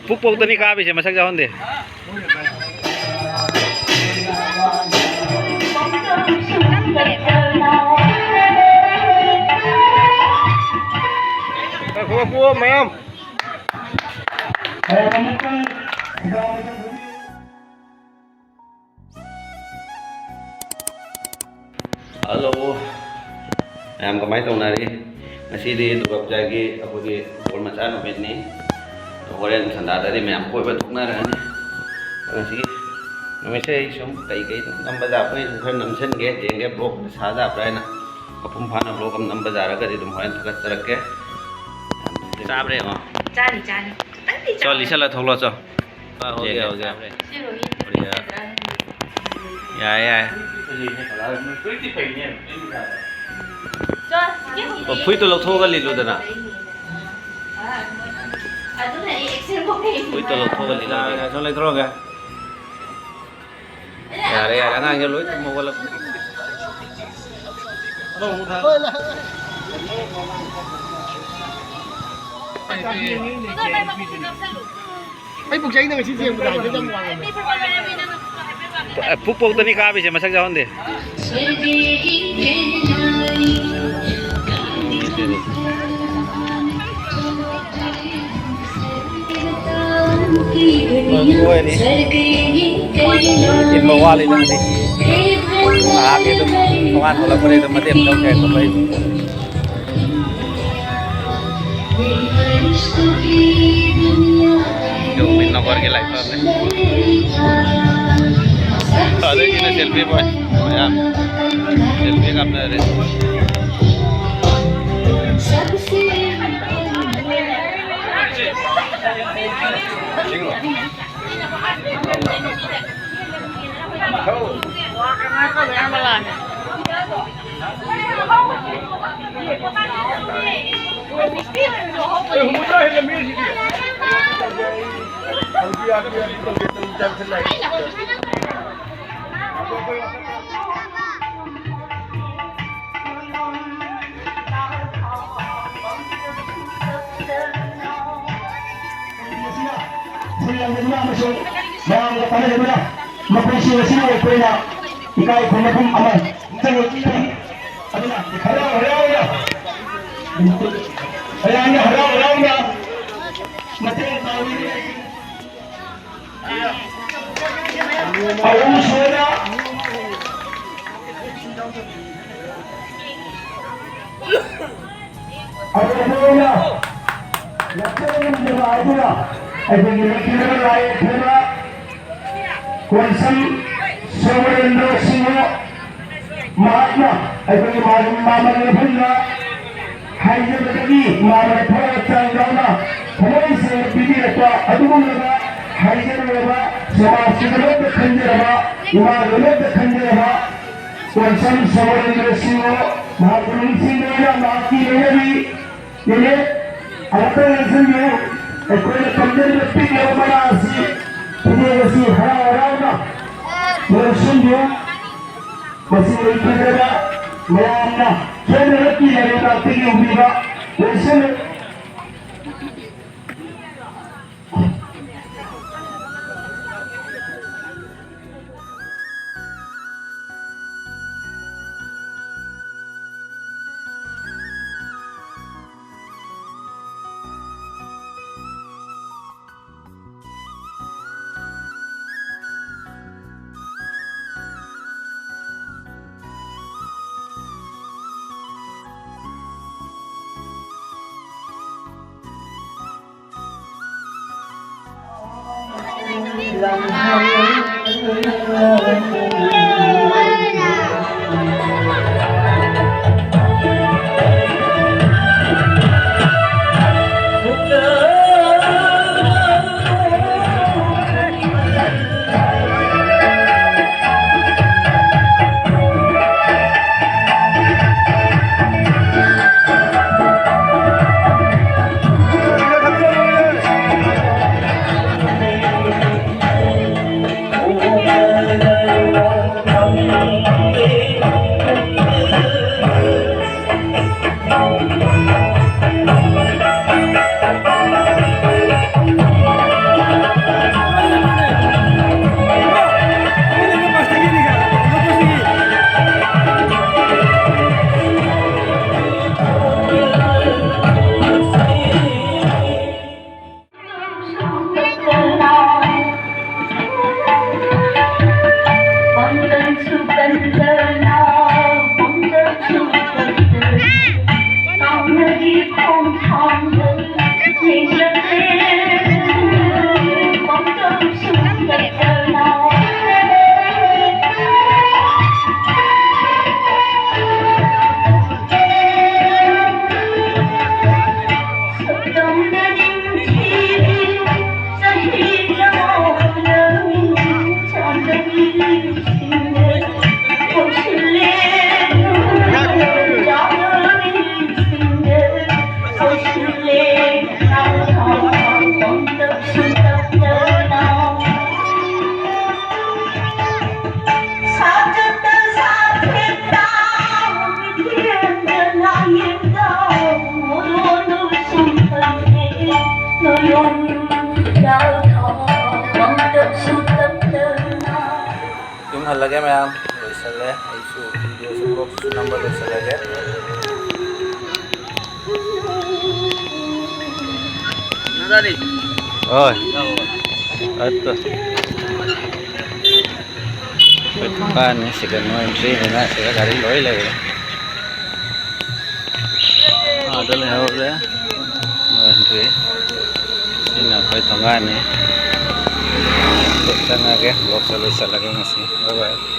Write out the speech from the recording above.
Pupok tani kabi siya masak jahon de. Kuha mayam. Halo, ayam kamay tong nari. Masih dugap jagi aku di pol macam apa ini? Orang sandar dari mayam koi batuk nara ni. Masih, namanya isum kai number apa ini? Bukan namsen ke, jengke blok sahaja apa ini? Kapum fana blok number jara ke di rumah itu kat terak ke. Sabre oh. Cari. Chal isala thoglo cho. हो गया बढ़िया या फुई तो लौथोगा ले लो दना फुई तो लौथोगा ले लो चल इधर गया यार अंगांग लो तुम mobile Pupok tani kabi siya masak jahon de. Ini bawal itu sih. Lagi itu kawan kalau boleh itu mati mau kayak apa itu. Yung minokor ke live में ada ini selfie boy ya selfie का अपना रे महात्मा ऐसे मामले भुल्ला हाइजे बदली मामले थोड़ा चांगलाना हमारी से बिजी रहता अदुमुलगा हाइजे में समाज के लोग खंजे रहा इमाम लोग खंजे रहा कोंसम समरेंद्र सिंह महात्मा सिंह ने माकी लेवी ये अलग ऐसे में कोई पंद्रह व्यक्ति के बना सी ये वैसी हरा ना वो सुनियो masih berada mana kena lagi yang tak tinggi ubah lesson Oh Halage ma'am, loisale, aisu video box number loisalage. Nadari. Oh, ato. Kan sigan mo entry na siga gari loi lage. Adal hai ore. No entry. Sina koi tonga ni. Tanga ke box loisalage ngasi. Bye bye.